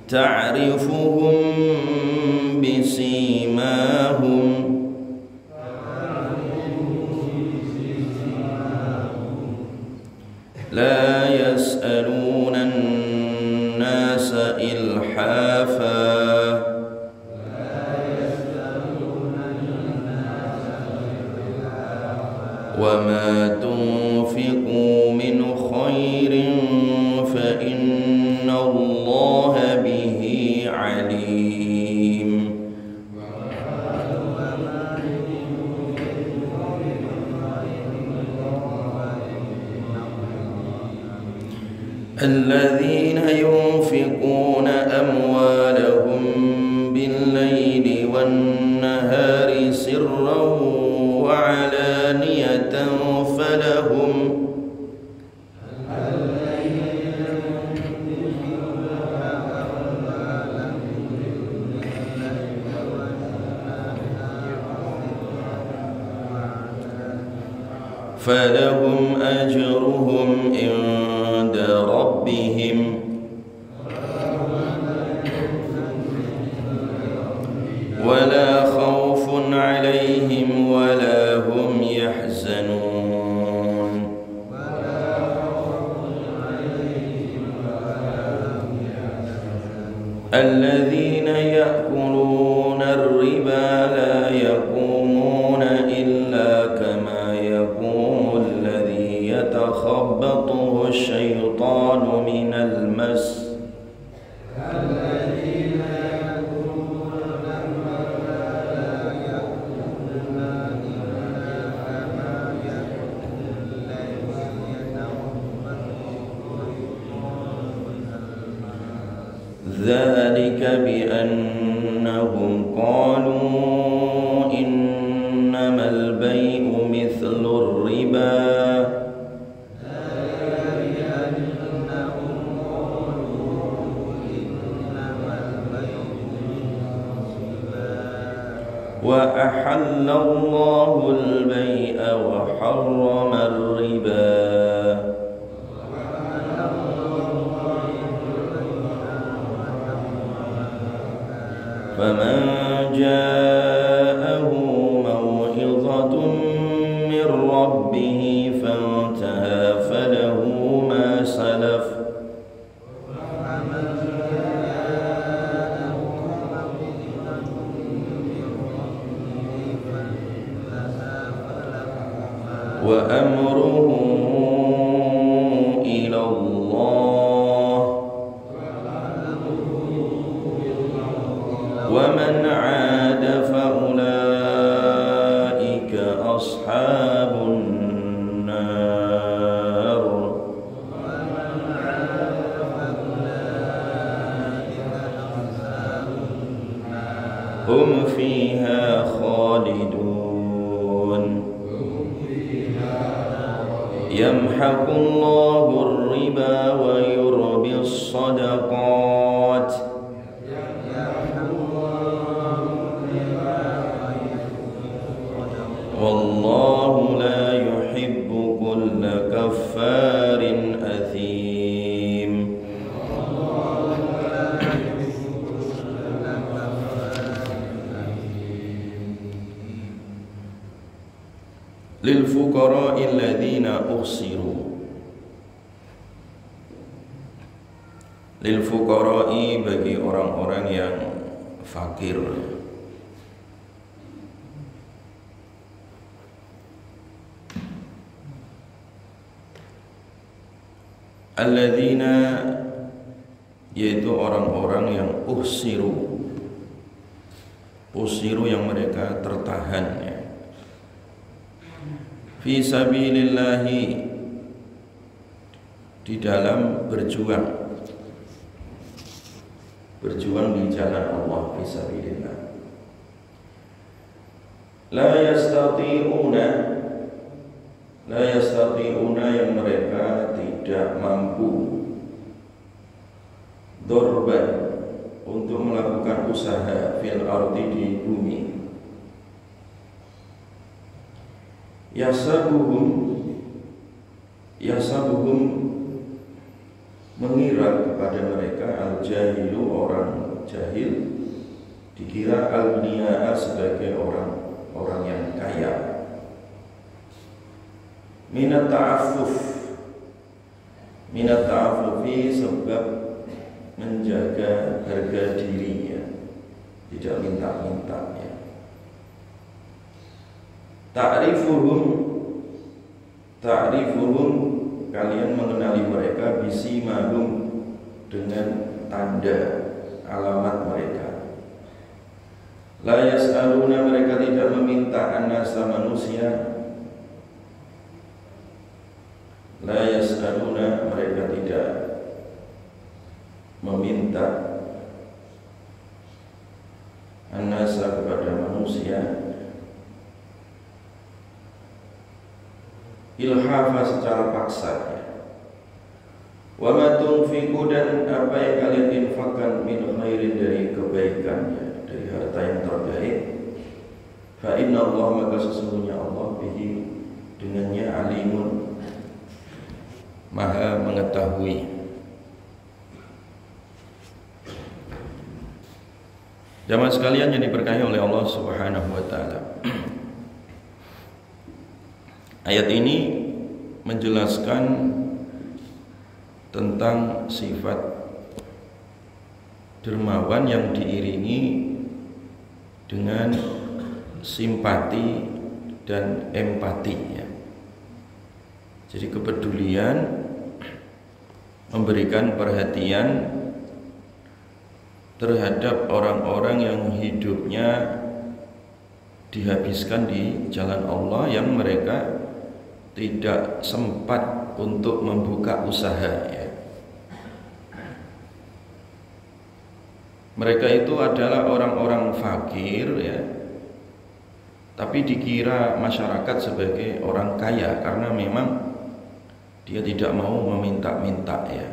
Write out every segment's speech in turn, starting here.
تعرفهم بسيماهم لا يسألون الناس إلحافا وما تنفقوا من خير فإن الله به عليم الذين ينفقون أموالهم بالليل والنهار سرا وعلانية فلهم أجرهم عند ربهم ولا خوف عليهم ولا هم يحزنون الذين يأكلون الربا لا يقومون إلا كما يقوم الذي يتخبطه الشيطان من المس ذلك بأنهم قالوا إنما البيع مثل الربا وأحل الله البيع وحرم الربا فمن جاءه موعظة من ربه فانتهى فله ما سلف وأمره إلى الله ومن عاد فأولئك أصحاب النار هم فيها خالدون يمحق الله الربا ويربي الصدقات والله لا يحب كل كفار أثيم للفقراء الذين أحصروا lilfuqara'i bagi orang-orang yang fakir alladzina yaitu orang-orang yang usiru yang mereka tertahan ya. Fi sabilillahi di dalam berjuang di jalan Allah fi sabilillah la yastati'una yang mereka tidak mampu dorban untuk melakukan usaha fil ardi di bumi yasabuhum mengira kepada mereka al-jahilu orang jahil, dikira al-niya'a sebagai orang yang kaya. Minat ta'affufi sebab menjaga harga dirinya, tidak minta-minta ya. Ta'rifuhum kalian mengenali mereka bisimahum dengan tanda alamat mereka. La yas'aluna mereka tidak meminta an-nasa manusia. La yas'aluna mereka tidak meminta an-nasa kepada manusia ilhafa secara paksa ya. Wa ma tunfiqu dan apa yang kalian infakkan min khairin dari kebaikan ya, dari harta yang terbaik, fa inna Allah maka sesungguhnya Allah bihi dengannya alimun maha mengetahui. Jamaah sekalian yang diberkahi oleh Allah Subhanahu wa taala. Ayat ini menjelaskan tentang sifat dermawan yang diiringi dengan simpati dan empati ya. Jadi kepedulian, memberikan perhatian terhadap orang-orang yang hidupnya dihabiskan di jalan Allah, yang mereka tidak sempat untuk membuka usaha ya. Mereka itu adalah orang-orang fakir ya, tapi dikira masyarakat sebagai orang kaya karena memang dia tidak mau meminta-minta ya,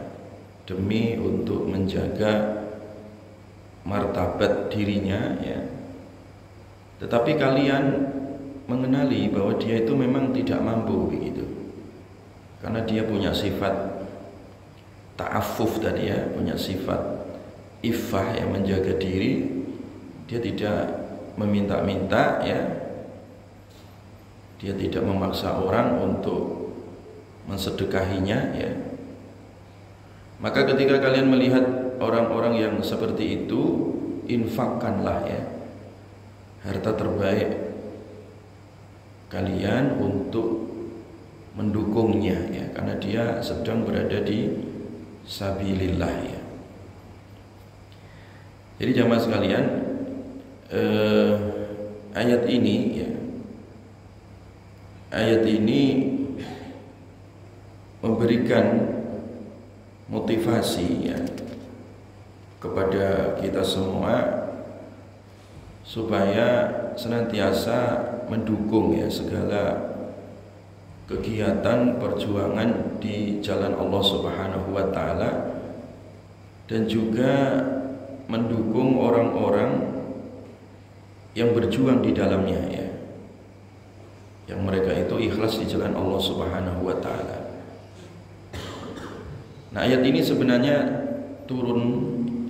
demi untuk menjaga martabat dirinya ya. Tetapi kalian mengenali bahwa dia itu memang tidak mampu begitu, karena dia punya sifat ta'affuf tadi ya, punya sifat iffah yang menjaga diri. Dia tidak meminta-minta ya, dia tidak memaksa orang untuk mensedekahinya ya. Maka ketika kalian melihat orang-orang yang seperti itu, infakkanlah ya harta terbaik kalian untuk mendukungnya ya, karena dia sedang berada di sabilillah ya. Jadi jamaah sekalian, ayat ini ya, ayat ini memberikan motivasi ya kepada kita semua supaya senantiasa mendukung ya segala kegiatan perjuangan di jalan Allah Subhanahu wa taala, dan juga mendukung orang-orang yang berjuang di dalamnya ya, yang mereka itu ikhlas di jalan Allah Subhanahu wa taala. Nah, ayat ini sebenarnya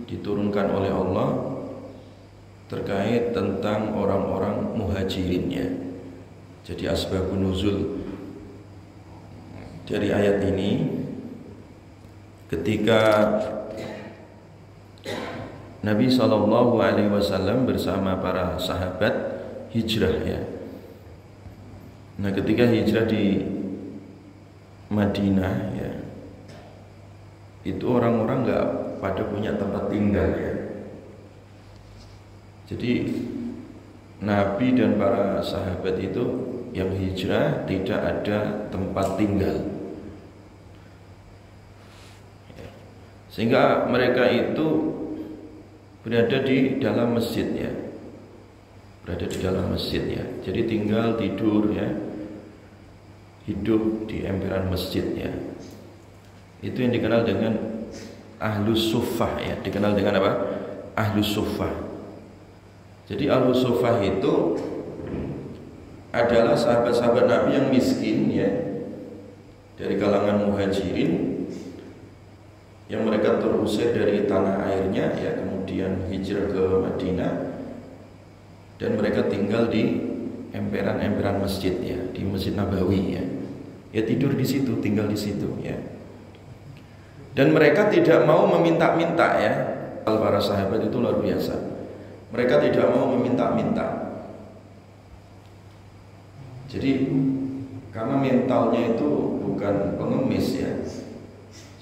diturunkan oleh Allah terkait tentang orang-orang muhajirin ya. Jadi asbabun nuzul dari ayat ini, ketika Nabi SAW bersama para sahabat hijrah ya. Nah, ketika hijrah di Madinah ya, itu orang-orang nggak pada punya tempat tinggal ya. Jadi Nabi dan para sahabat itu yang hijrah tidak ada tempat tinggal, sehingga mereka itu berada di dalam masjid ya, berada di dalam masjid ya. Jadi tinggal tidur ya, hidup di emperan masjid ya. Itu yang dikenal dengan ahlus suffah ya, dikenal dengan apa? Ahlus suffah. Jadi ahlus suffah itu adalah sahabat-sahabat Nabi yang miskin ya, dari kalangan muhajirin, yang mereka terusir dari tanah airnya ya, kemudian hijrah ke Madinah dan mereka tinggal di emperan-emperan masjid ya, di Masjid Nabawi ya. Ya tidur di situ, tinggal di situ ya. Dan mereka tidak mau meminta-minta ya. Para sahabat itu luar biasa. Mereka tidak mau meminta-minta. Jadi karena mentalnya itu bukan pengemis ya.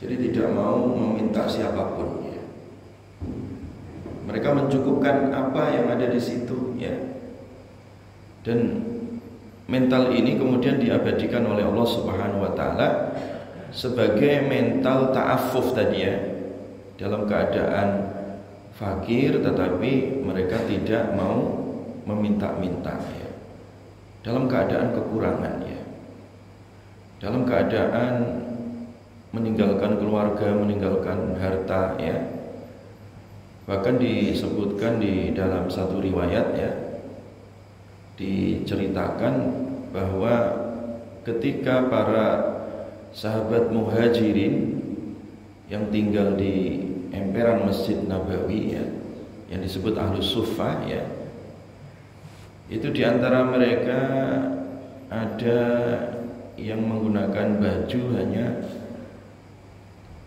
Jadi tidak mau meminta siapapun ya. Mereka mencukupkan apa yang ada di situ ya. Dan mental ini kemudian diabadikan oleh Allah Subhanahu wa taala sebagai mental ta'affuf tadi ya. Dalam keadaan fakir tetapi mereka tidak mau meminta-minta ya. Dalam keadaan kekurangan ya. Dalam keadaan meninggalkan keluarga, meninggalkan harta ya. Bahkan disebutkan di dalam satu riwayat ya, diceritakan bahwa ketika para sahabat muhajirin yang tinggal di emperan Masjid Nabawi ya, yang disebut Ahlus Suffah ya, itu diantara mereka ada yang menggunakan baju hanya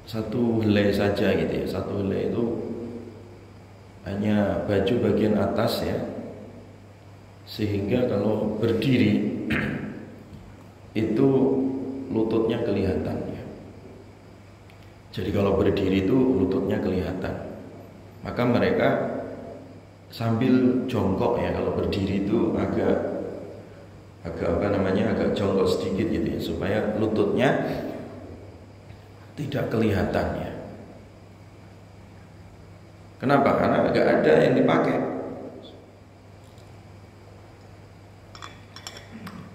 satu helai saja gitu ya. Satu helai itu hanya baju bagian atas ya, sehingga kalau berdiri itu lututnya kelihatan ya. Jadi kalau berdiri itu lututnya kelihatan. Maka mereka sambil jongkok ya, kalau berdiri itu agak agak jongkok sedikit gitu ya, supaya lututnya tidak kelihatan ya. Kenapa? Karena nggak ada yang dipakai,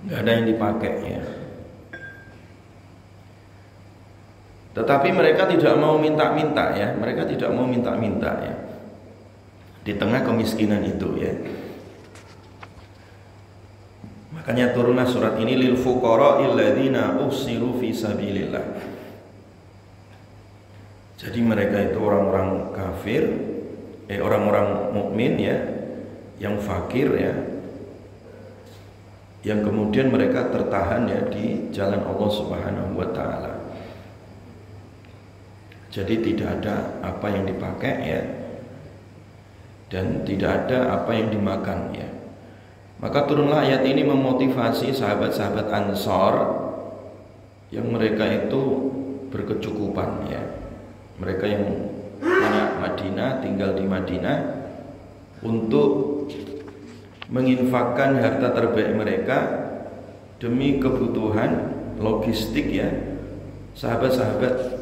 nggak ada yang dipakai ya. Tetapi mereka tidak mau minta-minta ya, mereka tidak mau minta-minta ya. Di tengah kemiskinan itu ya. Makanya turunlah surat ini, lil fuqara'il ladzina usiru fi sabilillah. Jadi mereka itu orang-orang kafir, orang-orang mukmin ya, yang fakir ya, yang kemudian mereka tertahan ya di jalan Allah Subhanahu wa taala. Jadi tidak ada apa yang dipakai ya, dan tidak ada apa yang dimakan ya. Maka turunlah ayat ini memotivasi sahabat-sahabat Ansor yang mereka itu berkecukupan ya. Mereka yang punya Madinah, tinggal di Madinah, untuk menginfakkan harta terbaik mereka demi kebutuhan logistik ya sahabat-sahabat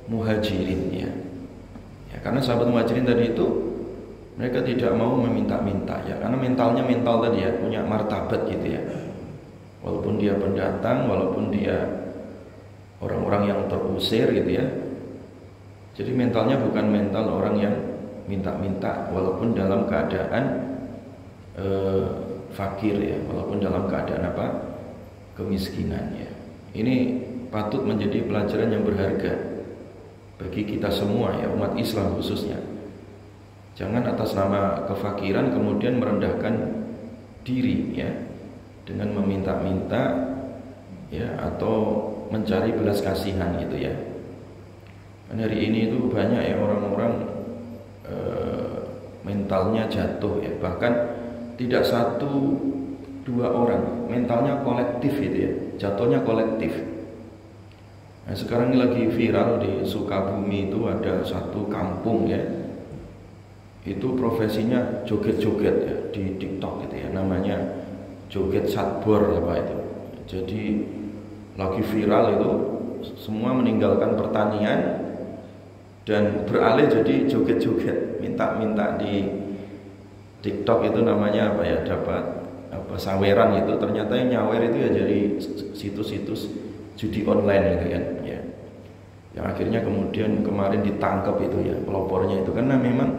muhajirin ya. Ya, karena sahabat muhajirin tadi itu mereka tidak mau meminta-minta ya, karena mentalnya mental tadi ya, punya martabat gitu ya. Walaupun dia pendatang, walaupun dia orang-orang yang terusir gitu ya. Jadi mentalnya bukan mental orang yang minta-minta, walaupun dalam keadaan fakir ya, walaupun dalam keadaan apa? Kemiskinan ya. Ini patut menjadi pelajaran yang berharga bagi kita semua ya, umat Islam khususnya. Jangan atas nama kefakiran kemudian merendahkan diri ya, dengan meminta-minta ya, atau mencari belas kasihan gitu ya. Dan hari ini itu banyak ya orang-orang mentalnya jatuh ya, bahkan tidak satu dua orang, mentalnya kolektif gitu ya, jatuhnya kolektif. Nah, sekarang ini lagi viral di Sukabumi itu ada satu kampung ya, itu profesinya joget-joget ya di TikTok gitu ya, namanya joget satbor apa itu. Jadi lagi viral itu, semua meninggalkan pertanian dan beralih jadi joget-joget, minta-minta di TikTok itu namanya apa ya, dapat apa saweran itu, ternyata yang nyawer itu ya jadi situs-situs judi online gitu kan ya. Yang akhirnya kemudian kemarin ditangkap itu ya pelopornya itu, karena memang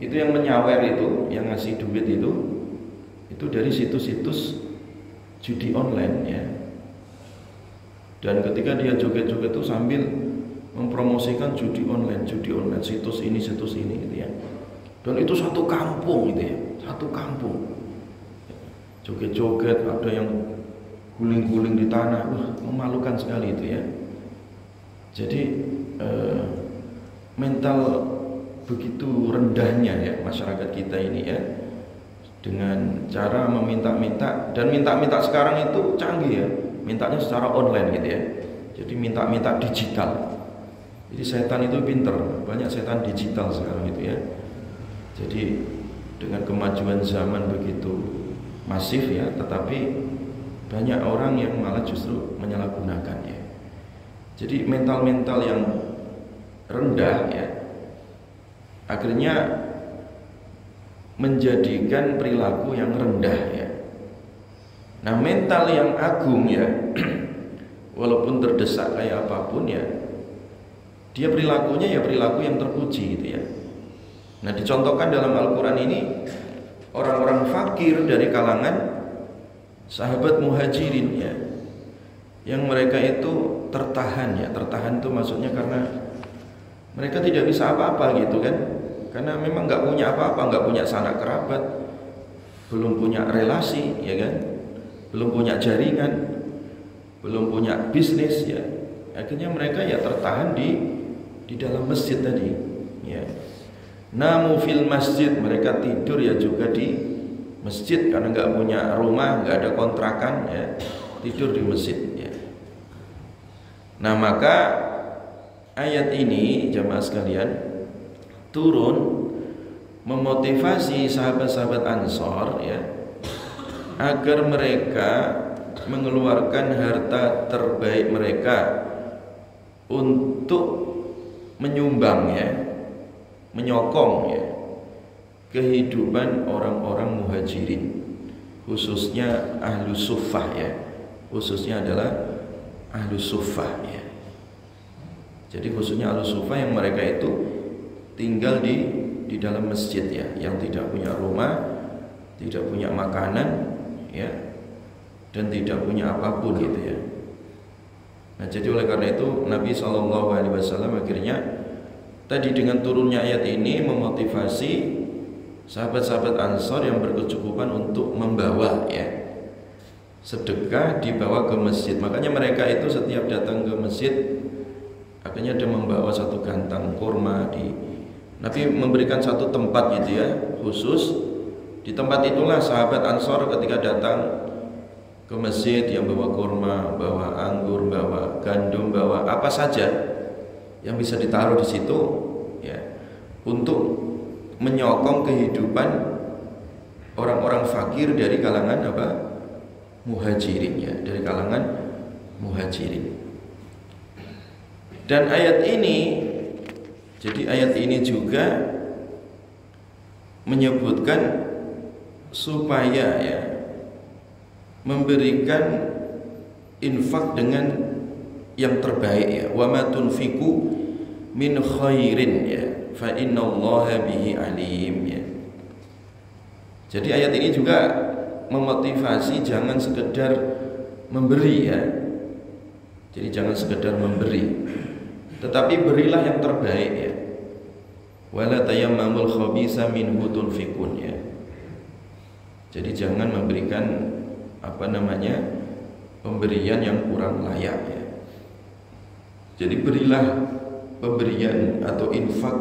itu yang menyawer itu, yang ngasih duit itu dari situs-situs judi online ya. Dan ketika dia joget-joget itu sambil mempromosikan judi online, situs ini gitu ya. Dan itu satu kampung gitu ya, satu kampung. Joget-joget, ada yang guling-guling di tanah, memalukan sekali itu ya. Jadi mental begitu rendahnya ya masyarakat kita ini ya, dengan cara meminta-minta, dan minta-minta sekarang itu canggih ya, mintanya secara online gitu ya. Jadi minta-minta digital. Jadi setan itu pinter, banyak setan digital sekarang itu ya. Jadi dengan kemajuan zaman begitu masif ya, tetapi banyak orang yang malah justru menyalahgunakannya. Jadi mental-mental yang rendah ya, akhirnya menjadikan perilaku yang rendah ya. Nah mental yang agung ya, walaupun terdesak kayak apapun ya, dia perilakunya ya perilaku yang terpuji gitu ya. Nah dicontohkan dalam Al-Quran ini orang-orang fakir dari kalangan sahabat muhajirin ya, yang mereka itu tertahan ya. Tertahan itu maksudnya karena mereka tidak bisa apa-apa gitu kan, karena memang nggak punya apa-apa, nggak punya sanak kerabat, belum punya relasi ya kan, belum punya jaringan, belum punya bisnis ya. Akhirnya mereka ya tertahan di dalam masjid tadi ya. Namu fil masjid, mereka tidur ya juga di masjid karena nggak punya rumah, nggak ada kontrakan ya, tidur di masjid ya. Nah maka ayat ini jamaah sekalian turun memotivasi sahabat-sahabat Ansor ya, agar mereka mengeluarkan harta terbaik mereka untuk menyumbang ya, menyokong ya kehidupan orang-orang muhajirin, khususnya ahlu suffah ya, khususnya adalah ahlu suffah ya. Jadi khususnya ahlu suffah yang mereka itu tinggal di dalam masjid ya, yang tidak punya rumah, tidak punya makanan ya, dan tidak punya apapun gitu ya. Nah jadi oleh karena itu Nabi SAW akhirnya tadi dengan turunnya ayat ini memotivasi sahabat-sahabat Ansor yang berkecukupan untuk membawa ya sedekah, dibawa ke masjid. Makanya mereka itu setiap datang ke masjid akhirnya dia membawa satu gantang kurma. Nabi memberikan satu tempat gitu ya khusus. Di tempat itulah sahabat Ansor ketika datang ke masjid yang bawa kurma, bawa anggur, bawa gandum, bawa apa saja yang bisa ditaruh di situ ya, untuk menyokong kehidupan orang-orang fakir dari kalangan apa? Muhajirin ya, dari kalangan muhajirin. Dan ayat ini, jadi ayat ini juga menyebutkan supaya ya memberikan infak dengan yang terbaik ya. Wa ma tunfiqu min khairin ya fa innallaha bihi alim ya. Jadi ayat ini juga memotivasi jangan sekedar memberi ya. Jadi jangan sekedar memberi, tetapi berilah yang terbaik ya. Wala tayammamul khabisa minhu tunfiqun ya. Jadi jangan memberikan pemberian yang kurang layak ya. Jadi berilah pemberian atau infak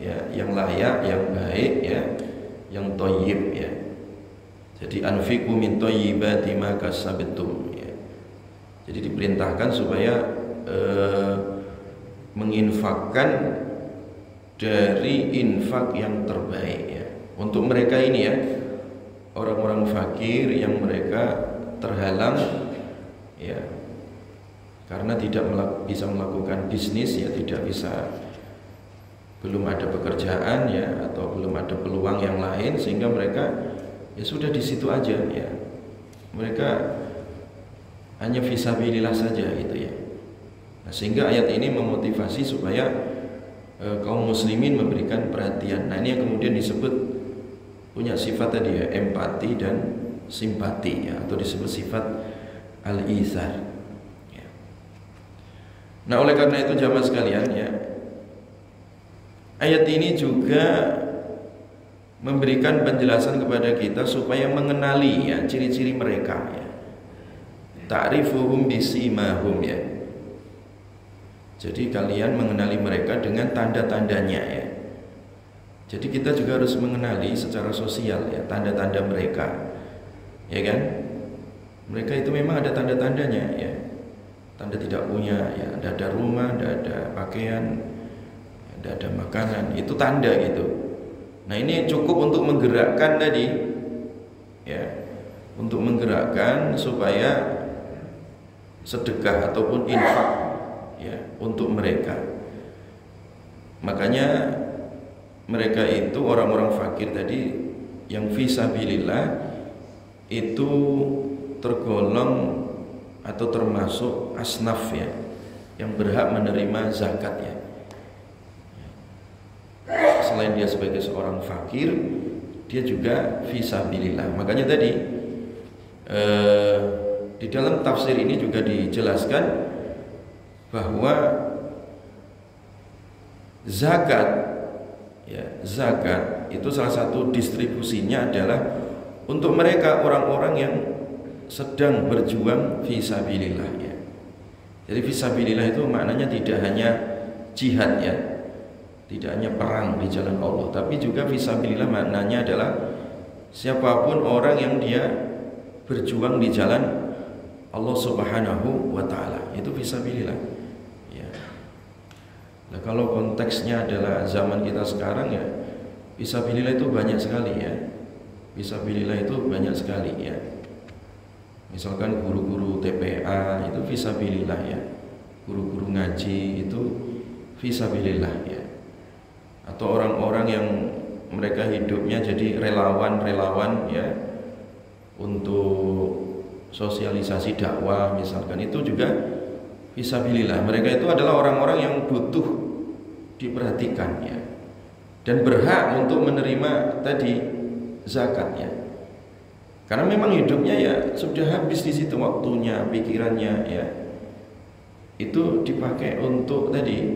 ya yang layak, yang baik ya, yang thayyib ya. Jadi anfiqu min thayyibati ma kasabtum ya. Jadi diperintahkan supaya menginfakkan dari infak yang terbaik ya. Untuk mereka ini ya, orang-orang fakir yang mereka terhalang ya, karena tidak bisa melakukan bisnis ya, tidak bisa, belum ada pekerjaan ya, atau belum ada peluang yang lain, sehingga mereka ya sudah di situ aja ya, mereka hanya fisabilillah saja gitu ya. Nah, sehingga ayat ini memotivasi supaya kaum muslimin memberikan perhatian. Nah ini yang kemudian disebut punya sifat tadi ya, empati dan simpati ya, atau disebut sifat al-izar. Nah, oleh karena itu jamaah sekalian ya, ayat ini juga memberikan penjelasan kepada kita supaya mengenali ya ciri-ciri mereka ya. Ta'rifuhum bisimahum ya. Jadi kalian mengenali mereka dengan tanda-tandanya ya. Jadi kita juga harus mengenali secara sosial ya tanda-tanda mereka. Ya kan? Mereka itu memang ada tanda-tandanya ya. Tanda tidak punya ya, tidak ada rumah, tidak ada pakaian, tidak ada makanan, itu tanda gitu. Nah, ini cukup untuk menggerakkan tadi ya, untuk menggerakkan supaya sedekah ataupun infak ya untuk mereka. Makanya mereka itu orang-orang fakir tadi yang fisabilillah itu tergolong atau termasuk asnaf ya yang berhak menerima zakat ya. Selain dia sebagai seorang fakir, dia juga fisabilillah. Makanya tadi di dalam tafsir ini juga dijelaskan bahwa zakat ya, zakat itu salah satu distribusinya adalah untuk mereka orang-orang yang sedang berjuang fisabilillah ya. Jadi fisabilillah itu maknanya tidak hanya jihad ya, tidak hanya perang di jalan Allah, tapi juga fisabilillah maknanya adalah siapapun orang yang dia berjuang di jalan Allah Subhanahu wa taala, itu fisabilillah ya. Nah, kalau konteksnya adalah zaman kita sekarang ya, fisabilillah itu banyak sekali ya. Fisabilillah itu banyak sekali ya. Misalkan guru-guru TPA itu fisabilillah ya, guru-guru ngaji itu fisabilillah ya, atau orang-orang yang mereka hidupnya jadi relawan-relawan ya untuk sosialisasi dakwah misalkan, itu juga fisabilillah. Mereka itu adalah orang-orang yang butuh diperhatikan ya, dan berhak untuk menerima tadi zakat ya. Karena memang hidupnya ya sudah habis di situ waktunya, pikirannya ya. Itu dipakai untuk tadi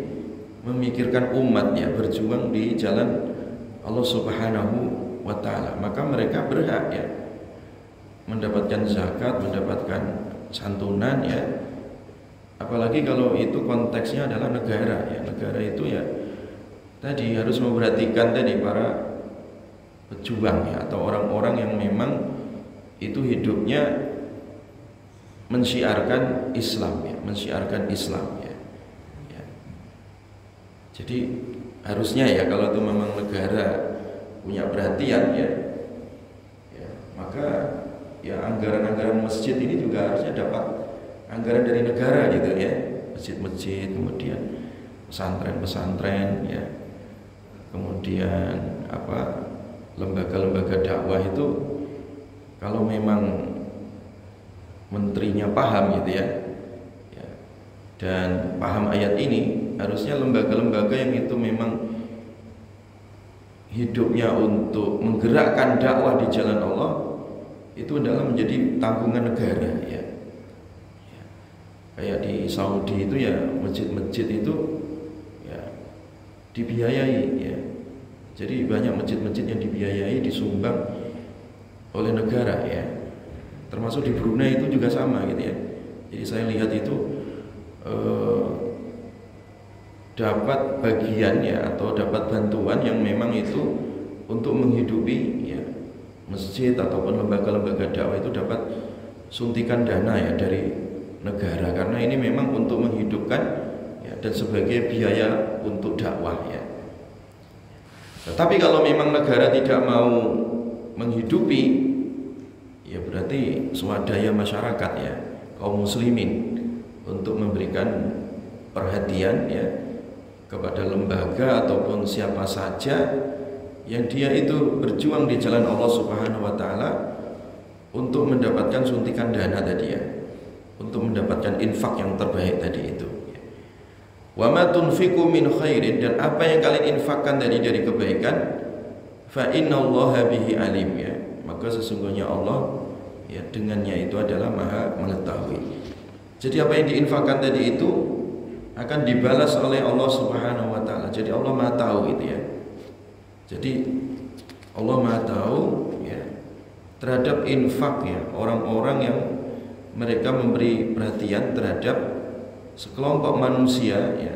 memikirkan umatnya, berjuang di jalan Allah Subhanahu wa taala. Maka mereka berhak ya mendapatkan zakat, mendapatkan santunan ya. Apalagi kalau itu konteksnya adalah negara ya. Negara itu ya tadi harus memperhatikan tadi para pejuang ya, atau orang-orang yang memang itu hidupnya mensyiarkan Islam ya, mensyiarkan Islam ya. Ya. Jadi harusnya ya kalau itu memang negara punya perhatian ya, ya maka ya anggaran-anggaran masjid ini juga harusnya dapat anggaran dari negara gitu ya, masjid-masjid, kemudian pesantren-pesantren ya, kemudian apa lembaga-lembaga dakwah itu. Kalau memang menterinya paham gitu ya, dan paham ayat ini, harusnya lembaga-lembaga yang itu memang hidupnya untuk menggerakkan dakwah di jalan Allah itu adalah menjadi tanggungan negara ya. Kayak di Saudi itu ya, masjid-masjid itu ya dibiayai ya. Jadi banyak masjid-masjid yang dibiayai, disumbang oleh negara ya, termasuk di Brunei itu juga sama gitu ya. Jadi saya lihat itu dapat bagian ya, atau dapat bantuan yang memang itu untuk menghidupi ya masjid ataupun lembaga-lembaga dakwah, itu dapat suntikan dana ya dari negara, karena ini memang untuk menghidupkan ya, dan sebagai biaya untuk dakwah ya. Tetapi kalau memang negara tidak mau menghidupi, ya berarti swadaya masyarakat ya, kaum muslimin, untuk memberikan perhatian ya kepada lembaga ataupun siapa saja yang dia itu berjuang di jalan Allah Subhanahu wa taala untuk mendapatkan suntikan dana tadi ya, untuk mendapatkan infak yang terbaik tadi itu. Wa ma tunfiqu min khairin, dan apa yang kalian infakkan tadi dari kebaikan, fa innallaha bihi alim ya, maka sesungguhnya Allah ya dengannya itu adalah maha mengetahui. Jadi apa yang diinfakkan tadi itu akan dibalas oleh Allah Subhanahu wa taala. Jadi Allah Maha tahu gitu ya. Jadi Allah Maha tahu ya terhadap infak ya, orang-orang yang mereka memberi perhatian terhadap sekelompok manusia ya,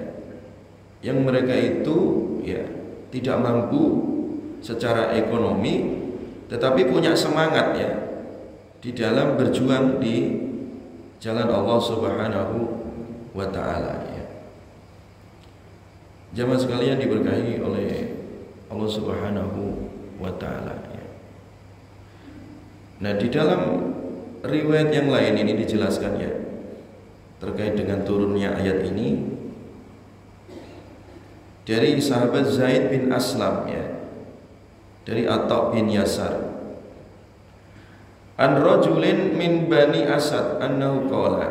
yang mereka itu ya tidak mampu secara ekonomi, tetapi punya semangat ya di dalam berjuang di jalan Allah Subhanahu wa taala ya. Jamaah sekalian diberkahi oleh Allah Subhanahu wa taala ya. Nah, di dalam riwayat yang lain ini dijelaskan ya terkait dengan turunnya ayat ini dari sahabat Zaid bin Aslam ya, dari Atha bin Yasar, an rajulin min bani Asad annahu qala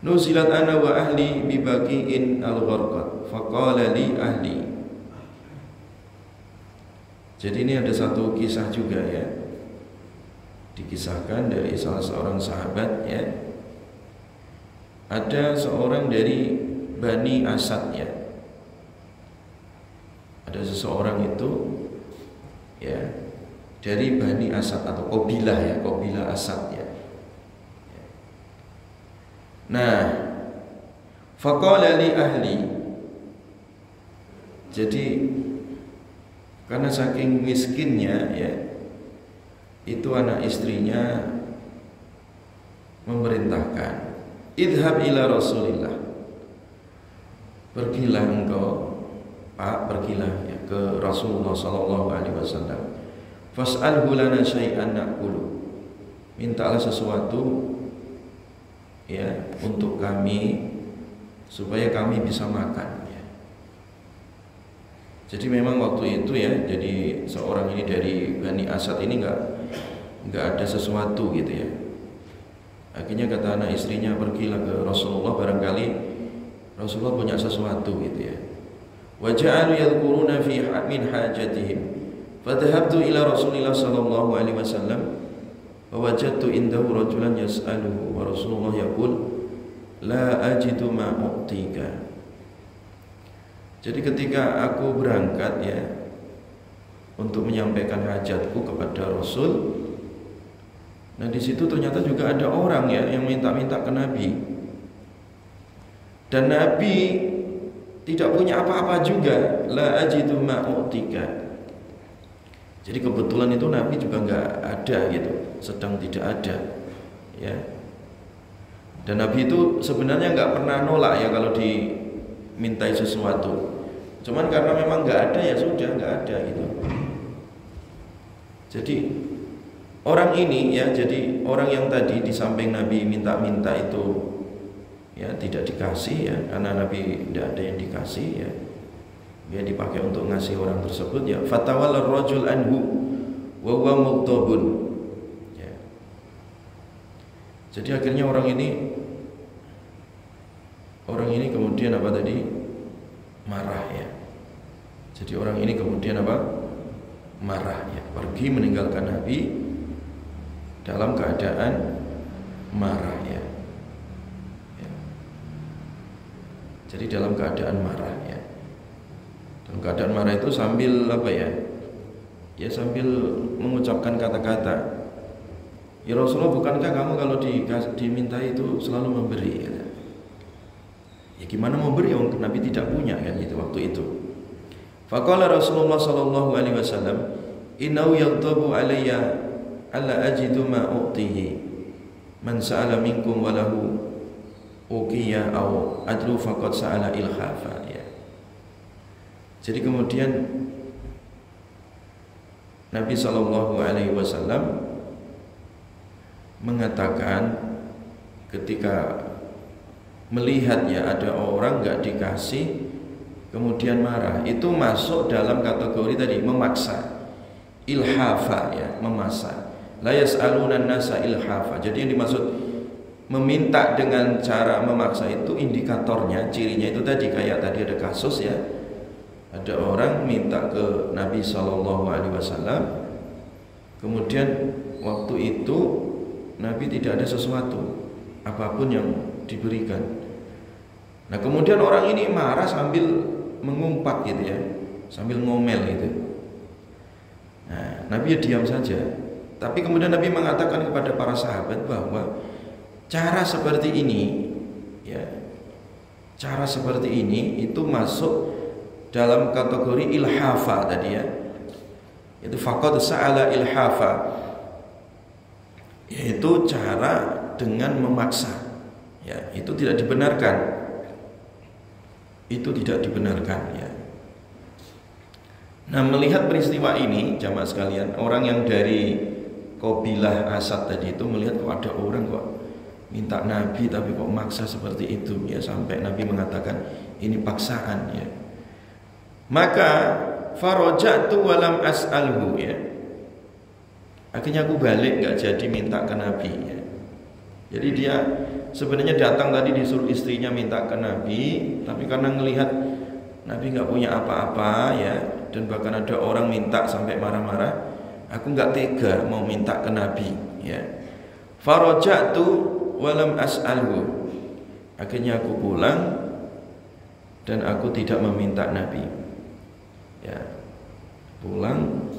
nuzilat ana wa ahli bi baqiin al-gharqad faqala li ahli. Jadi ini ada satu kisah juga ya, dikisahkan dari salah seorang sahabat ya, ada seorang dari Bani Asad ya, ada seseorang itu ya dari Bani Asad atau Qabilah ya, Qabilah Asad ya. Nah, faqala li ahli, jadi karena saking miskinnya ya, itu anak istrinya memerintahkan, idhab ila Rasulillah, pergilah engkau Pak, pergilah ya ke Rasulullah sallallahu alaihi wasallam, fas'alhu lana syai'an naqulu, mintalah sesuatu ya untuk kami supaya kami bisa makan ya. Jadi memang waktu itu ya, jadi seorang ini dari Bani Asad ini nggak ada sesuatu gitu ya. Akhirnya kata anak istrinya, pergilah ke Rasulullah, barangkali Rasulullah punya sesuatu gitu ya. Wa ja'alu yadhkuruna fi min hajatihim. Fadhahabtu ila Rasulillah sallallahu alaihi wasallam wa wajadtu indahu rajulan yas'aluhu wa Rasulullah yaqul la ajidu ma u'tika. Jadi ketika aku berangkat ya untuk menyampaikan hajatku kepada Rasul, nah di situ ternyata juga ada orang ya yang minta-minta ke Nabi, dan Nabi tidak punya apa-apa juga, la ajidu ma u'tika. Jadi kebetulan itu Nabi juga nggak ada gitu, sedang tidak ada ya. Dan Nabi itu sebenarnya nggak pernah nolak ya kalau dimintai sesuatu. Cuman karena memang nggak ada ya sudah nggak ada gitu. Jadi orang ini ya, jadi orang yang tadi di samping Nabi minta-minta itu ya tidak dikasih ya, karena Nabi tidak ada yang dikasih ya, dia dipakai untuk ngasih orang tersebut ya. Fatawalla rajul anhu wa huwa mughtabun ya. Jadi akhirnya orang ini kemudian apa tadi? Marah ya. Jadi orang ini kemudian apa? Marah ya, pergi meninggalkan Nabi dalam keadaan marah ya. Jadi dalam keadaan marah ya. Dalam keadaan marah itu sambil apa ya? Ya sambil mengucapkan kata-kata, ya Rasulullah, bukankah kamu kalau diminta itu selalu memberi ya? Ya gimana mau beri yang Nabi tidak punya kan gitu waktu itu. Faqala Rasulullah sallallahu alaihi wasallam, innahu yaghdabu alayya alla ajidu ma u'tihi man sa'ala minkum wa lahu uqiya aw adlu faqad sa'ala ilhafa ya. Jadi kemudian Nabi sallallahu alaihi wasallam mengatakan ketika melihat ya ada orang nggak dikasih kemudian marah, itu masuk dalam kategori tadi memaksa, ilhafa ya, memaksa. La yas'aluna an-nasa ilhafa. Jadi yang dimaksud meminta dengan cara memaksa itu indikatornya, cirinya itu tadi kayak tadi ada kasus ya, ada orang minta ke Nabi Shallallahu Alaihi Wasallam, kemudian waktu itu Nabi tidak ada sesuatu apapun yang diberikan. Nah kemudian orang ini marah sambil mengumpat gitu ya, sambil ngomel gitu. Nah Nabi ya diam saja. Tapi kemudian Nabi mengatakan kepada para sahabat bahwa cara seperti ini, ya, cara seperti ini itu masuk dalam kategori ilhafa tadi ya. Itu faqad sa'ala ilhafa, yaitu cara dengan memaksa. Ya, itu tidak dibenarkan. Itu tidak dibenarkan ya. Nah, melihat peristiwa ini jamaah sekalian, orang yang dari kabilah Asad tadi itu melihat kok ada orang kok minta Nabi tapi kok maksa seperti itu ya, sampai Nabi mengatakan ini paksaan ya. Maka farajatu walam as'alhu ya. Akhirnya aku balik nggak jadi minta ke Nabi ya. Jadi dia sebenarnya datang tadi disuruh istrinya minta ke Nabi, tapi karena ngelihat Nabi nggak punya apa-apa ya, dan bahkan ada orang minta sampai marah-marah, aku nggak tega mau minta ke Nabi ya. Farajatu walam as'alhu. Akhirnya aku pulang dan aku tidak meminta Nabi. Ya. Pulang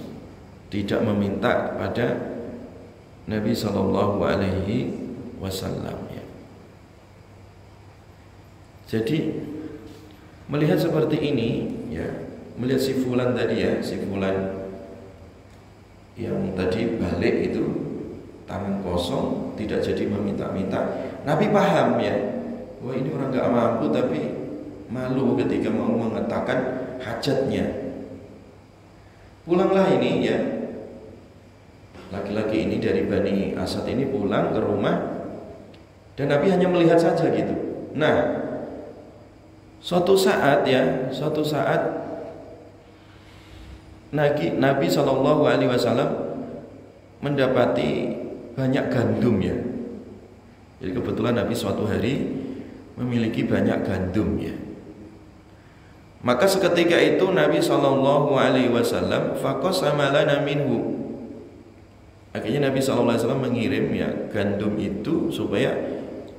tidak meminta pada Nabi sallallahu alaihi wasallam ya. Jadi melihat seperti ini ya, melihat si fulan tadi ya, si fulan yang tadi balik itu tangan kosong, tidak jadi meminta-minta. Nabi paham ya, wah ini orang gak mampu tapi malu ketika mau mengatakan hajatnya. Pulanglah ini ya, laki-laki ini dari Bani Asad ini pulang ke rumah, dan Nabi hanya melihat saja gitu. Nah, suatu saat Nabi SAW mendapati banyak gandum ya. Jadi kebetulan Nabi suatu hari memiliki banyak gandum ya. Maka seketika itu Nabi SAW faqasama lana minhu. Akhirnya Nabi SAW mengirim ya gandum itu supaya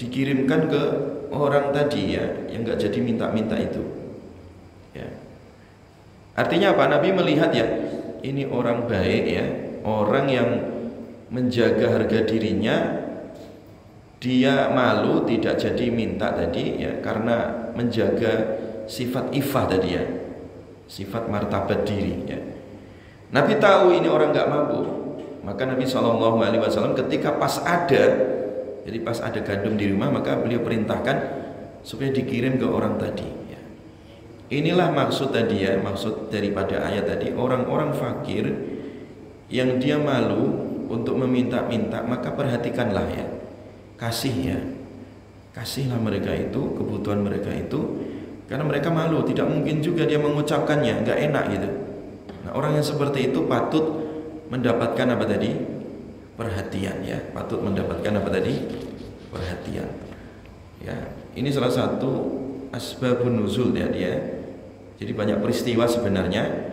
dikirimkan ke orang tadi ya, yang nggak jadi minta-minta itu. Ya. Artinya apa? Nabi melihat ya, ini orang baik ya, orang yang menjaga harga dirinya, dia malu tidak jadi minta tadi ya, karena menjaga sifat ifah tadi ya, sifat martabat diri ya. Nabi tahu ini orang nggak mampu, maka Nabi SAW ketika pas ada, jadi pas ada gandum di rumah, maka beliau perintahkan supaya dikirim ke orang tadi ya. Inilah maksud tadi ya, maksud daripada ayat tadi, orang-orang fakir yang dia malu untuk meminta-minta, maka perhatikanlah ya, kasih ya, kasihlah mereka itu, kebutuhan mereka itu, karena mereka malu, tidak mungkin juga dia mengucapkannya, nggak enak gitu. Nah, orang yang seperti itu patut mendapatkan apa tadi? Perhatian ya, patut mendapatkan apa tadi? Perhatian. Ya, ini salah satu asbabun nuzul ya dia. Jadi banyak peristiwa sebenarnya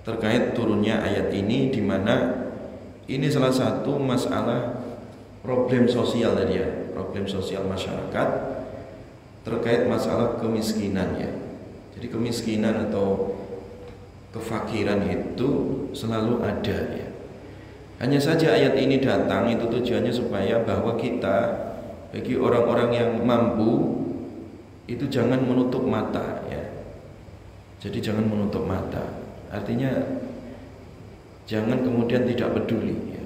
terkait turunnya ayat ini, di mana ini salah satu masalah problem sosial tadi ya, problem sosial masyarakat terkait masalah kemiskinan ya. Jadi kemiskinan atau kefakiran itu selalu ada ya. Hanya saja ayat ini datang itu tujuannya supaya bahwa kita, bagi orang-orang yang mampu, itu jangan menutup mata ya. Jadi jangan menutup mata. Artinya jangan kemudian tidak peduli ya.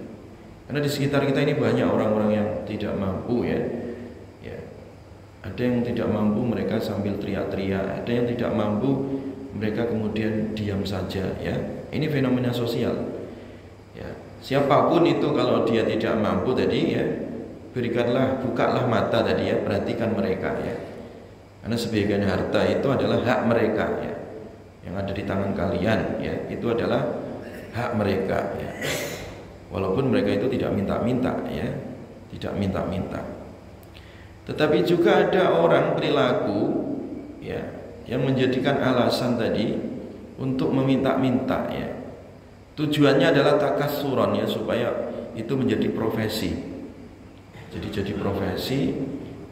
Karena di sekitar kita ini banyak orang-orang yang tidak mampu ya. Ada yang tidak mampu, mereka sambil teriak-teriak. Ada yang tidak mampu, mereka kemudian diam saja ya. Ini fenomena sosial ya. Siapapun itu kalau dia tidak mampu tadi ya, berikanlah, bukalah mata tadi ya, perhatikan mereka ya. Karena sebagian harta itu adalah hak mereka ya, yang ada di tangan kalian ya, itu adalah hak mereka ya. Walaupun mereka itu tidak minta-minta ya, tidak minta-minta. Tetapi juga ada orang perilaku ya, yang menjadikan alasan tadi untuk meminta-minta ya. Tujuannya adalah takasuron ya, supaya itu menjadi profesi. Jadi profesi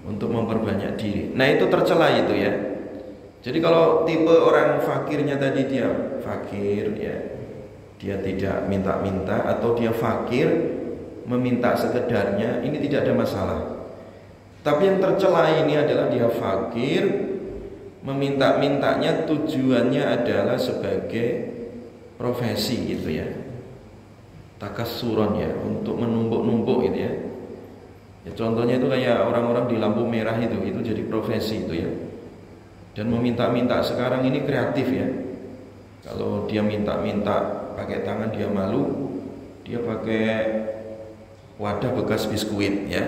untuk memperbanyak diri. Nah itu tercela itu ya. Jadi kalau tipe orang fakirnya tadi, dia fakir ya, dia tidak minta-minta, atau dia fakir meminta sekedarnya, ini tidak ada masalah. Tapi yang tercela ini adalah dia fakir meminta-mintanya tujuannya adalah sebagai profesi gitu ya, takasuron ya, untuk menumpuk-numpuk gitu ya. Ya, contohnya itu kayak orang-orang di lampu merah itu jadi profesi itu ya. Dan meminta-minta sekarang ini kreatif ya. Kalau dia minta-minta pakai tangan dia malu, dia pakai wadah bekas biskuit ya.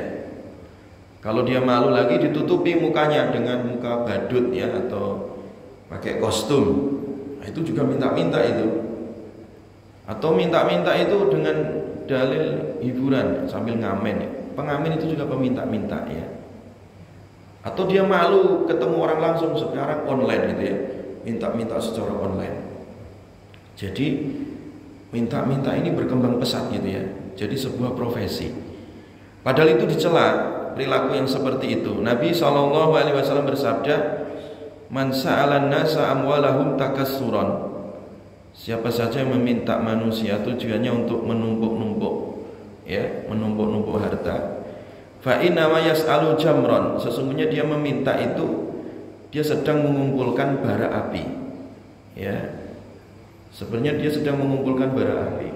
Kalau dia malu lagi ditutupi mukanya dengan muka badut ya, atau pakai kostum. Nah, itu juga minta-minta itu. Atau minta-minta itu dengan dalil hiburan sambil ngamen ya. Pengamen itu juga peminta-minta ya. Atau dia malu ketemu orang langsung, sekarang online gitu ya, minta-minta secara online. Jadi minta-minta ini berkembang pesat gitu ya, jadi sebuah profesi. Padahal itu dicela perilaku yang seperti itu. Nabi SAW bersabda, "Man sa'alan nasa amwalahum takassuran." Siapa saja yang meminta manusia tujuannya untuk menumpuk-numpuk ya, menumpuk-numpuk harta. Fa inna ma yas'alu jamron, sesungguhnya dia meminta itu dia sedang mengumpulkan bara api. Ya. Sebenarnya dia sedang mengumpulkan bara api.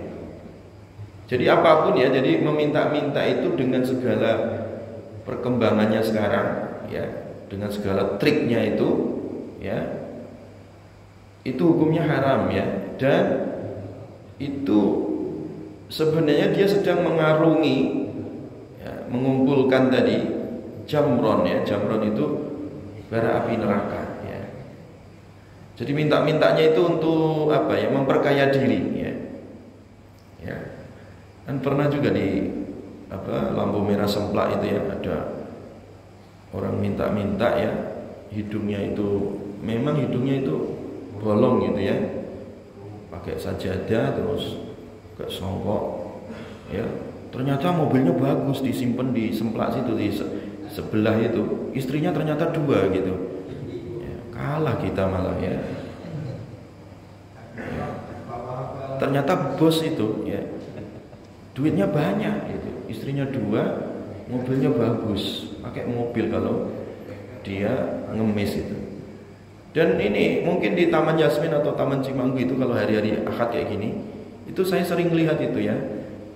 Jadi apapun ya, jadi meminta-minta itu dengan segala perkembangannya sekarang ya, dengan segala triknya itu ya, itu hukumnya haram ya, dan itu sebenarnya dia sedang mengarungi ya, mengumpulkan tadi jamron ya, jamron itu bara api neraka ya. Jadi minta-mintanya itu untuk apa ya, memperkaya diri ya. Ya. Dan pernah juga di lampu merah Semplak itu ya, ada orang minta-minta ya, hidungnya itu memang hidungnya itu bolong gitu ya, pakai sajadah terus gak songkok ya. Ternyata mobilnya bagus, disimpan di Semplak situ, di sebelah itu. Istrinya ternyata 2 gitu ya, kalah kita malah ya. Ya. Ternyata bos itu ya, duitnya banyak gitu. Istrinya 2, mobilnya bagus, pakai mobil kalau dia ngemis itu. Dan ini mungkin di Taman Yasmin atau Taman Cimanggu itu kalau hari-hari Ahad kayak gini, itu saya sering lihat itu ya,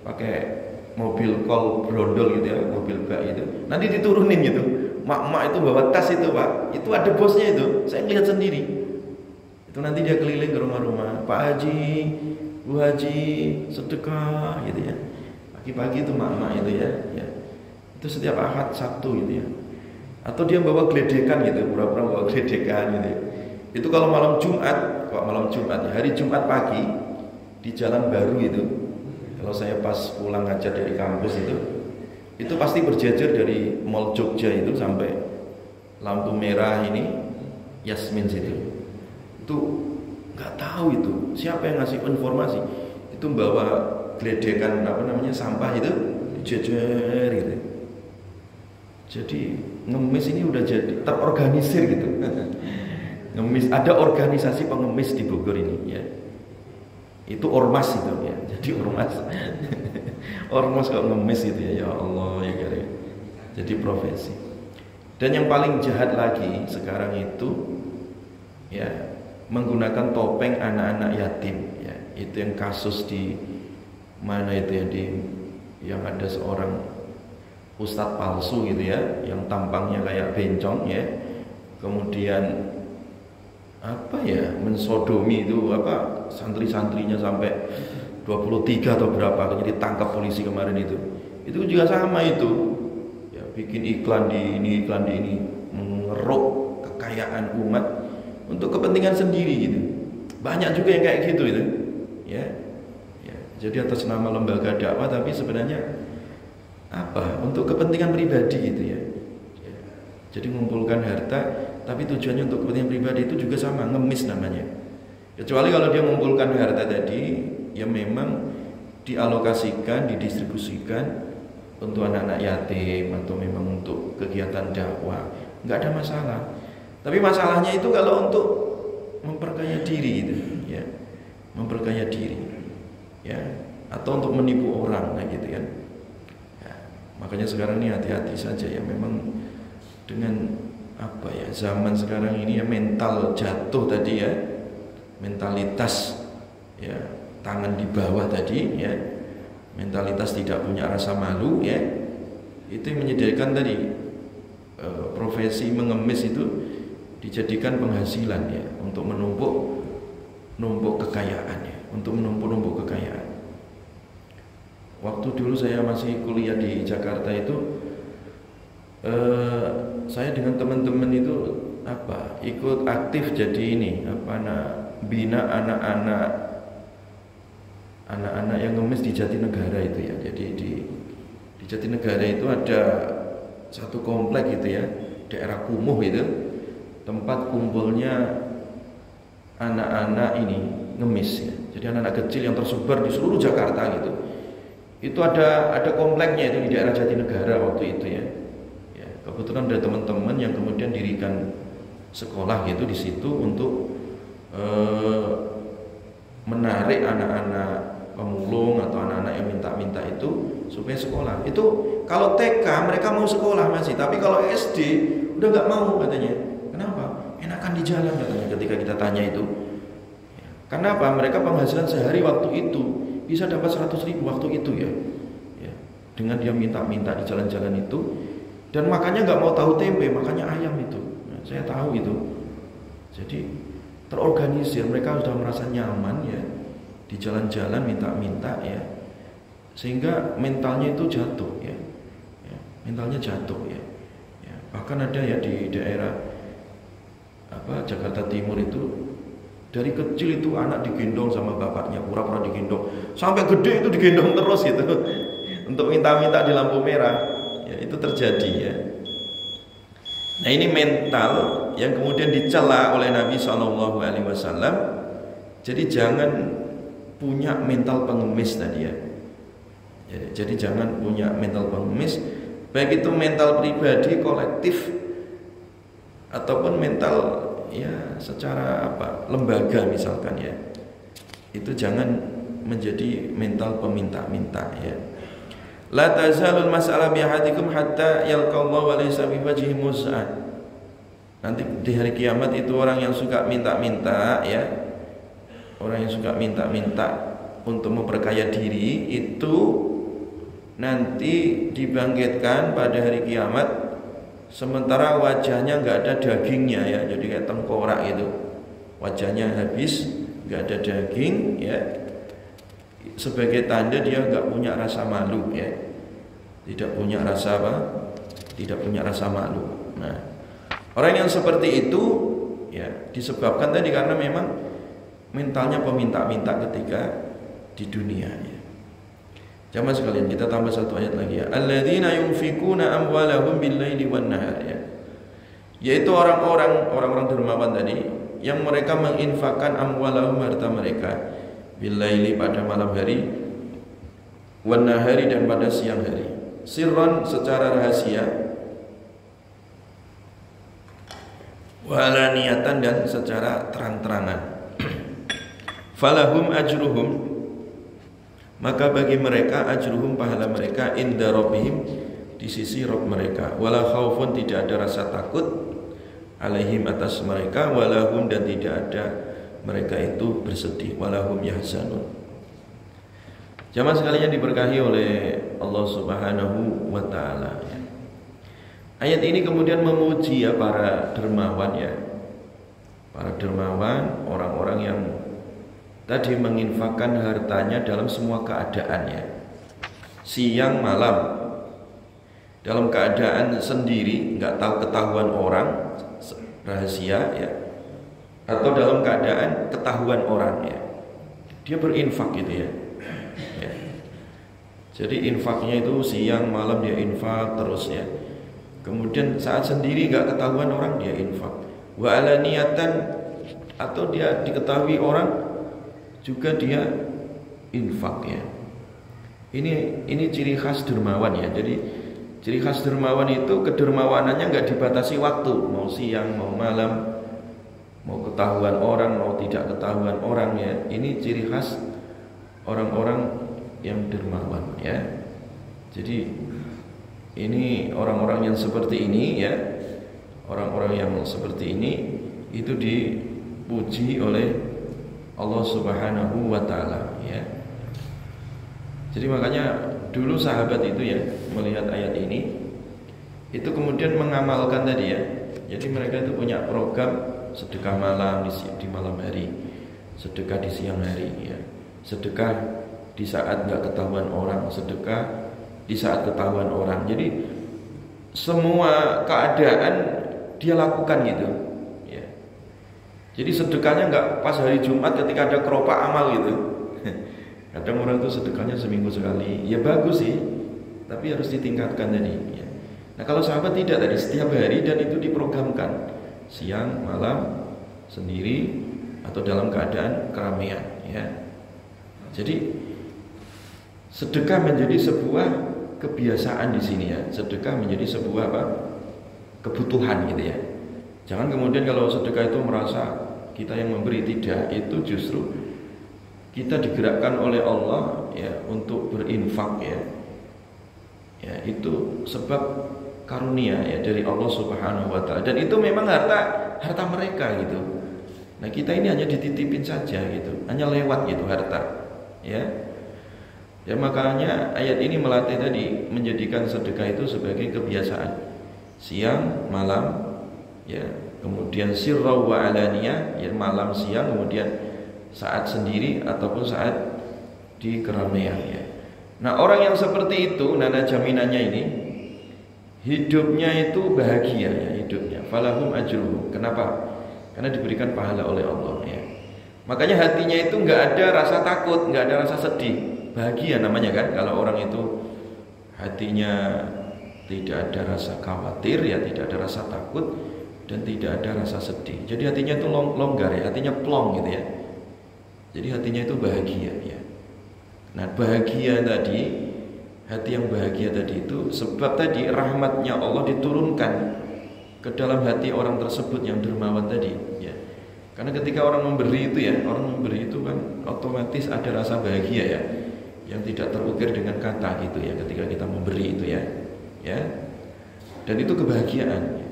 pakai mobil kol brondol gitu ya, mobil bak itu. Nanti diturunin gitu, mak-mak itu bawa tas itu pak, itu ada bosnya itu, saya lihat sendiri. Itu nanti dia keliling ke rumah-rumah, Pak Haji, Bu Haji, sedekah gitu ya. Pagi-pagi itu mak-mak itu ya, ya. Itu setiap Ahad, Sabtu gitu ya. Atau dia bawa gledekan gitu, pura-pura bawa gledekan gitu ya. Itu kalau malam Jumat, ya, hari Jumat pagi di Jalan Baru itu, kalau saya pas pulang ngajar dari kampus itu pasti berjejer dari Mall Jogja itu sampai lampu merah ini Yasmin situ. Itu nggak tahu itu siapa yang ngasih informasi, itu bawa gledekan sampah itu dijejer gitu. Jadi ngemis ini udah jadi terorganisir gitu. Ngemis, ada organisasi pengemis di Bogor ini ya. Itu ormas itu ya. Jadi ormas. Ormas kok ngemis gitu ya. Ya Allah ya kira. Jadi profesi. Dan yang paling jahat lagi sekarang itu ya, menggunakan topeng anak-anak yatim ya. Itu yang kasus di mana itu ya, yang ada seorang ustadz palsu gitu ya, yang tampangnya kayak bencong ya. Kemudian mensodomi itu santri-santrinya sampai 23 atau berapa, jadi ditangkap polisi kemarin itu juga sama itu ya, bikin iklan di ini mengeruk kekayaan umat untuk kepentingan sendiri gitu. Banyak juga yang kayak gitu itu ya, jadi atas nama lembaga dakwah tapi sebenarnya untuk kepentingan pribadi gitu ya. Jadi mengumpulkan harta tapi tujuannya untuk kepentingan pribadi, itu juga sama, ngemis namanya. Kecuali kalau dia mengumpulkan harta tadi, ya memang dialokasikan, didistribusikan untuk anak-anak yatim atau memang untuk kegiatan dakwah, nggak ada masalah. Tapi masalahnya itu kalau untuk memperkaya diri itu, ya, memperkaya diri, ya, atau untuk menipu orang, nah gitu kan. Ya, makanya sekarang ini hati-hati saja ya, memang dengan apa ya, zaman sekarang ini ya, mental jatuh tadi ya, mentalitas ya, tangan di bawah tadi ya, mentalitas tidak punya rasa malu ya, itu yang menyediakan tadi profesi mengemis itu dijadikan penghasilan ya, untuk menumpuk kekayaan ya, untuk menumpuk kekayaan. Waktu dulu saya masih kuliah di Jakarta itu, saya dengan teman-teman itu ikut aktif jadi ini bina anak-anak yang ngemis di Jatinegara itu ya. Jadi di Jatinegara itu ada satu komplek gitu ya, daerah kumuh itu, tempat kumpulnya anak-anak ini ngemis ya. Jadi anak-anak kecil yang tersebar di seluruh Jakarta gitu. Itu ada kompleknya itu di daerah Jatinegara waktu itu ya. Ya, kebetulan ada teman-teman yang kemudian dirikan sekolah gitu di situ untuk menarik anak-anak pemulung atau anak-anak yang minta-minta itu supaya sekolah. Itu kalau TK mereka mau sekolah masih, tapi kalau SD udah nggak mau katanya. Kenapa? Enakan di jalan katanya ketika kita tanya itu. Kenapa? Mereka penghasilan sehari waktu itu bisa dapat 100.000 waktu itu ya. Ya. Dengan dia minta-minta di jalan-jalan itu, dan makannya nggak mau tahu tempe, makannya ayam itu. Nah, saya tahu itu. Jadi terorganisir, mereka sudah merasa nyaman ya di jalan-jalan minta-minta ya, sehingga mentalnya itu jatuh ya, mentalnya jatuh ya. Ya. Bahkan ada ya di daerah Jakarta Timur itu, dari kecil itu anak digendong sama bapaknya, pura-pura digendong, sampai gede itu digendong terus gitu untuk minta-minta di lampu merah ya, itu terjadi ya. Nah ini mental yang kemudian dicela oleh Nabi SAW. Jadi jangan punya mental pengemis tadi ya. Jadi jangan punya mental pengemis, baik itu mental pribadi, kolektif, ataupun mental ya secara lembaga misalkan ya. Itu jangan menjadi mental peminta-minta ya. La tazalul mas'alah bihadikum hatta yalqallahu wa laysa bi wajhi muz'ah. Nanti di hari kiamat itu orang yang suka minta-minta ya, orang yang suka minta-minta untuk memperkaya diri itu nanti dibangkitkan pada hari kiamat, sementara wajahnya nggak ada dagingnya ya, jadi kayak tengkorak itu, wajahnya habis, nggak ada daging ya, sebagai tanda dia nggak punya rasa malu ya, tidak punya rasa tidak punya rasa malu. Nah, orang yang seperti itu ya disebabkan tadi karena memang mentalnya peminta-minta ketika di dunia ya. Jamaah sekalian, kita tambah satu ayat lagi ya. Alladzina yunfikuna amwalahum bil-laili wan-nahar ya. Yaitu orang-orang dermawan tadi yang mereka menginfakkan amwalahum, harta mereka, bil-laili pada malam hari, wan-nahari dan pada siang hari. Sirran secara rahasia, wa niatan dan secara terang-terangan. Falahum ajruhum, maka bagi mereka ajruhum, pahala mereka, inda rabbihim, di sisi Rabb mereka. Wala khaufun, tidak ada rasa takut, alaihim, atas mereka, walahum, dan tidak ada mereka itu bersedih, walahum yahzanun. Jamaah sekalian diberkahi oleh Allah Subhanahu wa taala ya. Ayat ini kemudian memuji ya para dermawan ya. Para dermawan, orang-orang yang tadi menginfakkan hartanya dalam semua keadaannya, siang malam, dalam keadaan sendiri, nggak tahu ketahuan orang, rahasia ya, atau dalam keadaan ketahuan orang ya, dia berinfak gitu ya. Ya. Jadi infaknya itu siang malam dia infak terus ya. Kemudian saat sendiri nggak ketahuan orang dia infak. Wa ala niatan, atau dia diketahui orang juga dia infak ya. Ini ciri khas dermawan ya. Jadi ciri khas dermawan itu kedermawanannya nggak dibatasi waktu, mau siang, mau malam, mau ketahuan orang, mau tidak ketahuan orang ya. Ini ciri khas orang-orang yang dermawan ya. Jadi ini orang-orang yang seperti ini ya. Orang-orang yang seperti ini itu dipuji oleh Allah Subhanahu wa taala ya. Jadi makanya dulu sahabat itu ya melihat ayat ini itu kemudian mengamalkan tadi ya. Jadi mereka itu punya program sedekah malam di malam hari, sedekah di siang hari ya, sedekah di saat nggak ketahuan orang, sedekah di saat ketahuan orang. Jadi semua keadaan dia lakukan gitu ya. Jadi sedekahnya nggak pas hari Jumat ketika ada keropak amal gitu. Kadang orang itu sedekahnya seminggu sekali, ya bagus sih, tapi harus ditingkatkan tadi ya. Nah kalau sahabat tidak tadi setiap hari dan itu diprogramkan siang, malam, sendiri atau dalam keadaan keramaian ya. Jadi sedekah menjadi sebuah kebiasaan di sini ya. Sedekah menjadi sebuah apa? Kebutuhan gitu ya. Jangan kemudian kalau sedekah itu merasa kita yang memberi, tidak, itu justru kita digerakkan oleh Allah ya untuk berinfak ya. Ya, itu sebab karunia ya dari Allah Subhanahu wa taala. Dan itu memang harta mereka gitu. Nah, kita ini hanya dititipin saja gitu. Hanya lewat gitu harta. Ya. Ya makanya ayat ini melatih tadi menjadikan sedekah itu sebagai kebiasaan. Siang, malam ya. Kemudian sirra wa alaniyah, ya malam siang, kemudian saat sendiri ataupun saat di keramaian ya. Nah orang yang seperti itu, nana jaminannya ini hidupnya itu bahagia ya hidupnya. Falahum ajruhum. Kenapa? Karena diberikan pahala oleh Allah ya. Makanya hatinya itu nggak ada rasa takut, nggak ada rasa sedih, bahagia namanya kan. Kalau orang itu hatinya tidak ada rasa khawatir ya, tidak ada rasa takut dan tidak ada rasa sedih. Jadi hatinya itu longgar ya, hatinya plong gitu ya. Jadi hatinya itu bahagia ya. Nah bahagia tadi, hati yang bahagia tadi itu sebab tadi rahmatnya Allah diturunkan ke dalam hati orang tersebut yang dermawan tadi ya. Karena ketika orang memberi itu ya, orang memberi itu kan otomatis ada rasa bahagia ya, yang tidak terukir dengan kata gitu ya ketika kita memberi itu ya. Ya. Dan itu kebahagiaan ya.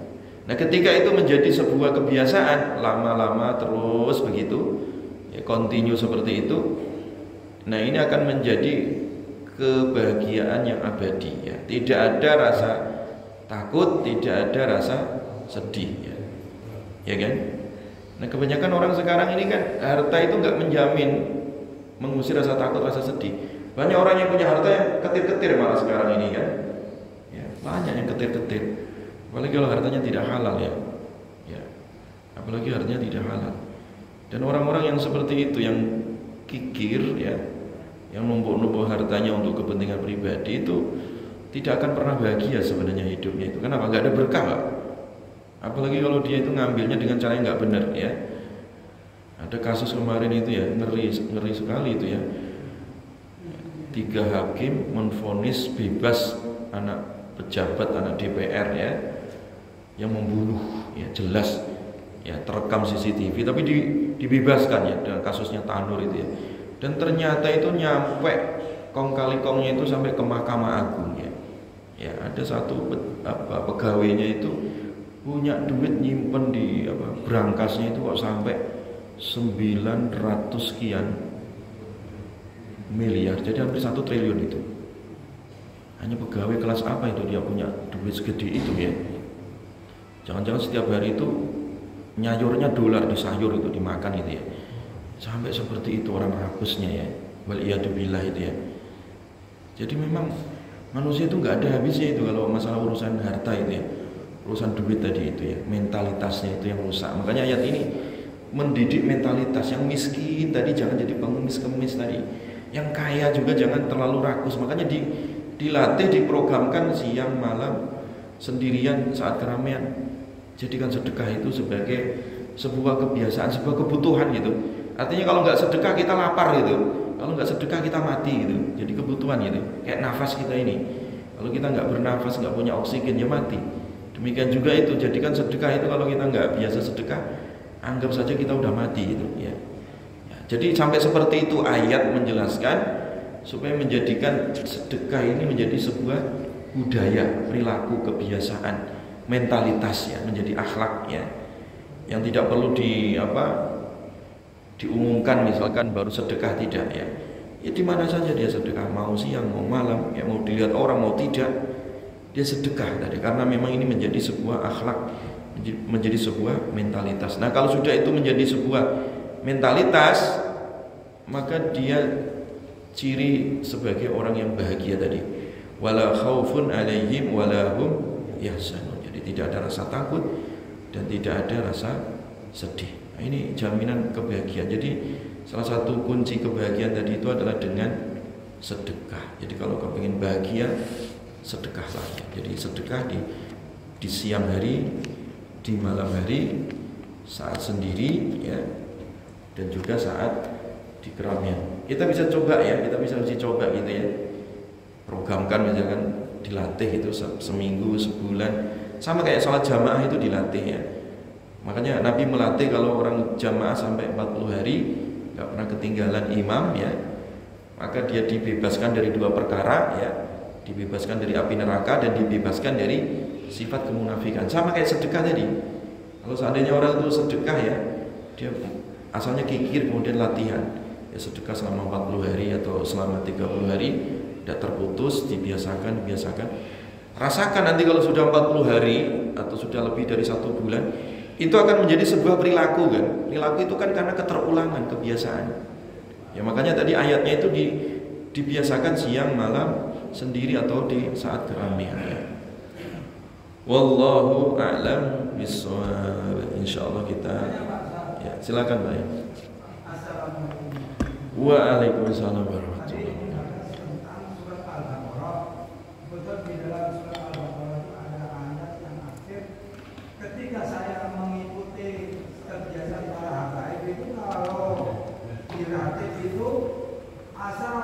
Nah ketika itu menjadi sebuah kebiasaan, lama-lama terus begitu ya, continue seperti itu. Nah ini akan menjadi kebahagiaan yang abadi ya. Tidak ada rasa takut, tidak ada rasa sedih ya. Ya kan? Nah kebanyakan orang sekarang ini kan harta itu nggak menjamin mengusir rasa takut, rasa sedih. Banyak orang yang punya harta yang ketir-ketir malah sekarang ini kan. Ya, banyak yang ketir-ketir. Apalagi kalau hartanya tidak halal ya. Ya. Apalagi hartanya tidak halal. Dan orang-orang yang seperti itu yang kikir ya, yang numpuk-numpuk hartanya untuk kepentingan pribadi itu tidak akan pernah bahagia sebenarnya hidupnya itu. Kenapa? Gak ada berkah Pak. Apalagi kalau dia itu ngambilnya dengan cara yang gak benar ya. Ada kasus kemarin itu ya, ngeri sekali itu ya. 3 hakim menvonis bebas anak pejabat, anak DPR ya, yang membunuh ya, jelas ya, terekam CCTV tapi dibebaskan ya dengan kasusnya Tanur itu ya. Dan ternyata itu nyampe kong kali kongnya itu sampai ke Mahkamah Agung ya. Ya ada satu pegawainya itu punya duit nyimpen di berangkasnya itu kok sampai 900 sekian miliar, jadi hampir 1 triliun itu. Hanya pegawai kelas apa itu dia punya duit segede itu ya. Jangan-jangan setiap hari itu nyayurnya dolar di sayur itu dimakan itu ya. Sampai seperti itu orang rabusnya ya. Wal iyadzubillah itu ya. Jadi memang manusia itu nggak ada habisnya itu kalau masalah urusan harta itu ya. Urusan duit tadi itu ya, mentalitasnya itu yang rusak. Makanya ayat ini mendidik mentalitas yang miskin tadi jangan jadi pengemis-kemis tadi. Yang kaya juga jangan terlalu rakus. Makanya dilatih, diprogramkan siang malam sendirian saat keramaian. Jadikan sedekah itu sebagai sebuah kebiasaan, sebuah kebutuhan gitu. Artinya kalau nggak sedekah kita lapar gitu. Kalau nggak sedekah kita mati gitu. Jadi kebutuhan gitu. Kayak nafas kita ini. Kalau kita nggak bernafas, nggak punya oksigen, ya mati. Demikian juga itu. Jadikan sedekah itu kalau kita nggak biasa sedekah, anggap saja kita udah mati gitu. Ya. Jadi sampai seperti itu ayat menjelaskan supaya menjadikan sedekah ini menjadi sebuah budaya, perilaku, kebiasaan, mentalitas ya, menjadi akhlak ya. Yang tidak perlu diumumkan misalkan baru sedekah, tidak ya. Ya di mana saja dia sedekah, mau siang, mau malam, ya mau dilihat orang mau tidak, dia sedekah tadi karena memang ini menjadi sebuah akhlak, menjadi sebuah mentalitas. Nah, kalau sudah itu menjadi sebuah mentalitas, maka dia ciri sebagai orang yang bahagia tadi. Wala khaufun 'alaihim wala hum yahzanun. Jadi tidak ada rasa takut dan tidak ada rasa sedih. Nah, ini jaminan kebahagiaan. Jadi salah satu kunci kebahagiaan tadi itu adalah dengan sedekah. Jadi kalau kau ingin bahagia, sedekahlah. Jadi sedekah di siang hari, di malam hari, saat sendiri ya, dan juga saat di keramaian. Kita bisa coba ya, kita bisa uji coba gitu ya. Programkan misalkan dilatih itu seminggu, sebulan, sama kayak sholat jamaah itu dilatih ya. Makanya Nabi melatih kalau orang jamaah sampai 40 hari gak pernah ketinggalan imam ya, maka dia dibebaskan dari dua perkara ya, dibebaskan dari api neraka dan dibebaskan dari sifat kemunafikan. Sama kayak sedekah tadi. Kalau seandainya orang itu sedekah ya, dia asalnya kikir kemudian latihan ya, sedekah selama 40 hari atau selama 30 hari tidak terputus, dibiasakan. Rasakan nanti kalau sudah 40 hari atau sudah lebih dari 1 bulan, itu akan menjadi sebuah perilaku kan. Perilaku itu kan karena keterulangan, kebiasaan. Ya makanya tadi ayatnya itu dibiasakan siang, malam, sendiri atau di saat keramaian ya. Wallahu a'lam bishawab. Insyaallah kita ya, silakan Pak. Waalaikumsalam warahmatullahi wabarakatuh. Ketika saya mengikuti kebiasaan para habaib itu, kalau dilatih itu asal